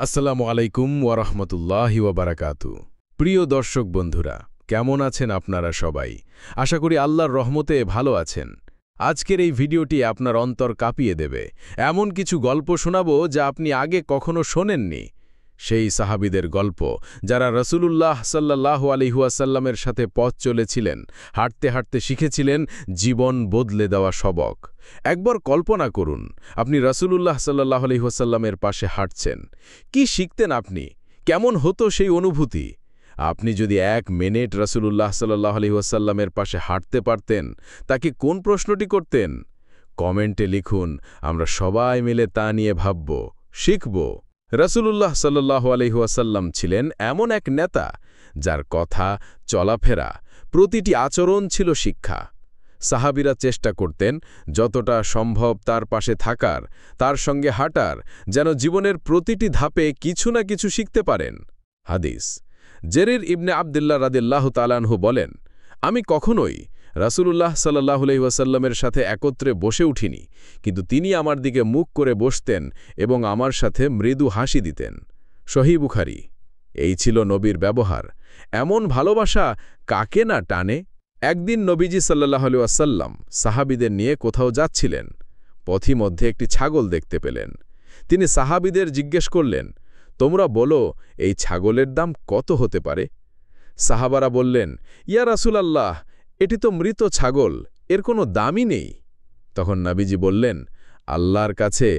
আসসালামু আলাইকুম ওয়ারহমতুল্লাহি ওয়াবারাকাতু। প্রিয় দর্শক বন্ধুরা, কেমন আছেন আপনারা সবাই? আশা করি আল্লাহর রহমতে ভালো আছেন। আজকের এই ভিডিওটি আপনার অন্তর কাঁপিয়ে দেবে। এমন কিছু গল্প শোনাবো যা আপনি আগে কখনো শোনেননি। সেই সাহাবীদের গল্প যারা রাসূলুল্লাহ সাল্লাল্লাহু আলাইহি ওয়াসাল্লামের সাথে পথ চলেছিলেন, হাঁটতে হাঁটতে শিখেছিলেন জীবন বদলে দেওয়া সবক। একবার কল্পনা করুন, আপনি রাসূলুল্লাহ সাল্লাল্লাহু আলাইহি ওয়াসাল্লামের পাশে হাঁটছেন। কি শিখতেন আপনি? কেমন হতো সেই অনুভূতি? আপনি যদি 1 মিনিট রাসূলুল্লাহ সাল্লাল্লাহু আলাইহি ওয়াসাল্লামের পাশে হাঁটতে পারতেন, তাকে কোন প্রশ্নটি করতেন? কমেন্টে লিখুন, আমরা সবাই মিলে তা নিয়ে ভাবব, শিখব। রাসূলুল্লাহ সাল্লাল্লাহু আলাইহি ওয়াসাল্লাম ছিলেন এমন এক নেতা যার কথা, চলাফেরা, প্রতিটি আচরণ ছিল শিক্ষা। সাহাবীরা চেষ্টা করতেন যতটা সম্ভব তার পাশে থাকার, তার সঙ্গে হাঁটার, যেন জীবনের প্রতিটি ধাপে কিছু না কিছু শিখতে পারেন। হাদিস, জেরির ইবনে আবদুল্লাহ রাদিয়াল্লাহু তাআলা আনহু বলেন, আমি কখনোই রাসূলুল্লাহ সাল্লাল্লাহু আলাইহি ওয়াসাল্লামের সাথে একত্রে বসে উঠিনি, কিন্তু তিনি আমার দিকে মুখ করে বসতেন এবং আমার সাথে মৃদু হাসি দিতেন। সহিহ বুখারী। এই ছিল নবীর ব্যবহার। এমন ভালোবাসা কাকে না টানে? একদিন নবীজি সাল্লাল্লাহু আলাইহি ওয়াসাল্লাম সাহাবীদের নিয়ে কোথাও যাচ্ছিলেন। পথিমধ্যে একটি ছাগল দেখতে পেলেন। তিনি সাহাবীদের জিজ্ঞেস করলেন, তোমরা বলো, এই ছাগলের দাম কত হতে পারে? সাহাবারা বললেন, ইয়া রাসূলাল্লাহ, এটি তো মৃত ছাগল, এর কোনো দামই নেই। তখন নবীজি বললেন, আল্লাহর কাছে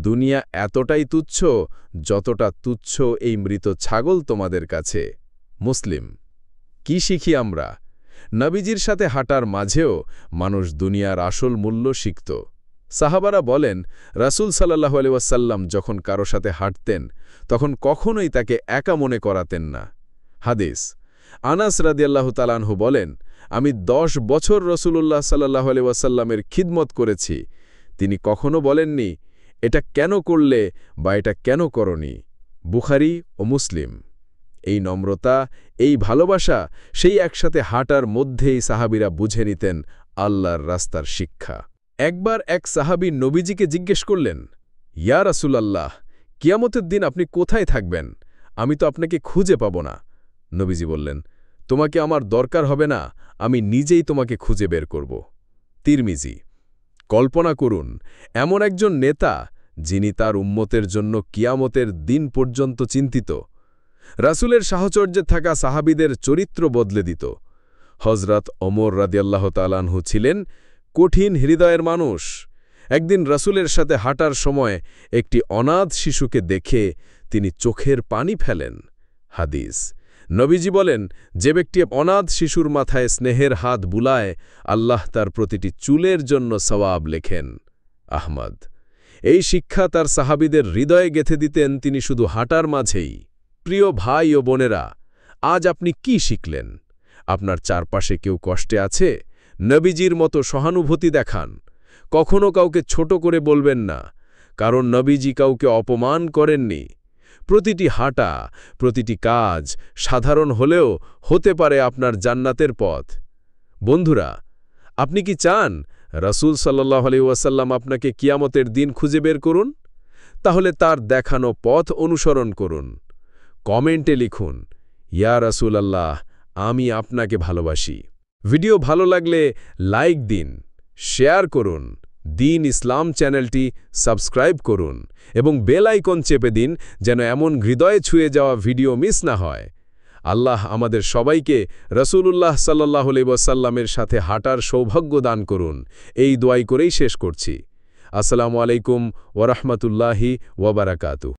দুনিয়া এতটাই তুচ্ছ যতটা তুচ্ছ এই মৃত ছাগল তোমাদের কাছে। মুসলিম। কি শিখি আমরা? নবীজির সাথে হাঁটার মাঝেও মানুষ দুনিয়ার আসল মূল্য শিখত। সাহাবারা বলেন, রাসূল সাল্লাল্লাহু আলাইহি ওয়াসাল্লাম যখন কারো সাথে হাঁটতেন, তখন কখনোই তাকে একা মনে করাতেন না। হাদিস, আনাস রাদিয়াল্লাহু তাআলা আনহু বলেন, আমি 10 বছর রাসূলুল্লাহ সাল্লাল্লাহু আলাইহি ওয়াসাল্লামের খিদমত করেছি। তিনি কখনো বলেননি, এটা কেন করলে বা এটা কেন করনি। বুখারী ও মুসলিম। এই নম্রতা, এই ভালোবাসা, সেই একসাথে হাঁটার মধ্যেই সাহাবীরা বুঝে নিতেন আল্লাহর রাস্তার শিক্ষা। একবার এক সাহাবী নবীজিকে জিজ্ঞেস করলেন, ইয়া রাসূলাল্লাহ, কিয়ামতের দিন আপনি কোথায় থাকবেন? আমি তো আপনাকে খুঁজে পাব না। নবীজি বললেন, তোমাকে আমার দরকার হবে না, আমি নিজেই তোমাকে খুঁজে বের করব। তিরমিজি। কল্পনা করুন, এমন একজন নেতা যিনি তার উম্মতের জন্য কিয়ামতের দিন পর্যন্ত চিন্তিত। রাসূলের সাহচর্যে থাকা সাহাবীদের চরিত্র বদলে দিত। হযরত ওমর রাদিয়াল্লাহু তাআলা আনহু ছিলেন কঠিন হৃদয়ের মানুষ। একদিন রাসূলের সাথে হাঁটার সময় একটি অনাথ শিশুকে দেখে তিনি চোখের পানি ফেলেন। হাদিস, নবীজি বলেন, যে ব্যক্তি অনাথ শিশুর মাথায় স্নেহের হাত বুলায়, আল্লাহ তার প্রতিটি চুলের জন্য সওয়াব লেখেন। আহমদ। এই শিক্ষা তার সাহাবীদের হৃদয়ে গেঁথে দিতেন তিনি শুধু হাঁটার মাঝেই। প্রিয় ভাই ও বোনেরা, আজ আপনি কি শিখলেন? আপনার চারপাশে কেউ কষ্টে আছে? নবীজির মতো সহানুভূতি দেখান। কখনো কাউকে ছোট করে বলবেন না, কারণ নবীজি কাউকে অপমান করেননি। প্রতিটি হাঁটা, প্রতিটি কাজ সাধারণ হলেও হতে পারে আপনার জান্নাতের পথ। বন্ধুরা, আপনি কি চান রাসূল সাল্লাল্লাহু আলাইহি ওয়াসাল্লাম আপনাকে কিয়ামতের দিন খুঁজে বের করুন? তাহলে তার দেখানো পথ অনুসরণ করুন। কমেন্টে লিখুন, ইয়া রাসূলাল্লাহ, আমি আপনাকে ভালোবাসি। ভিডিও ভালো লাগলে লাইক দিন, শেয়ার করুন, দিন ইসলাম চ্যানেলটি সাবস্ক্রাইব করুন এবং বেল আইকন চেপে দিন যেন এমন হৃদয়ে ছুঁয়ে যাওয়া ভিডিও মিস না হয়। আল্লাহ আমাদের সবাইকে রাসূলুল্লাহ সাল্লাল্লাহু আলাইহি ওয়াসাল্লামের সাথে হাঁটার সৌভাগ্য দান করুন। এই দোয়াই করেই শেষ করছি। আসসালামু আলাইকুম ওয়া রাহমাতুল্লাহি ওয়া বারাকাতুহু।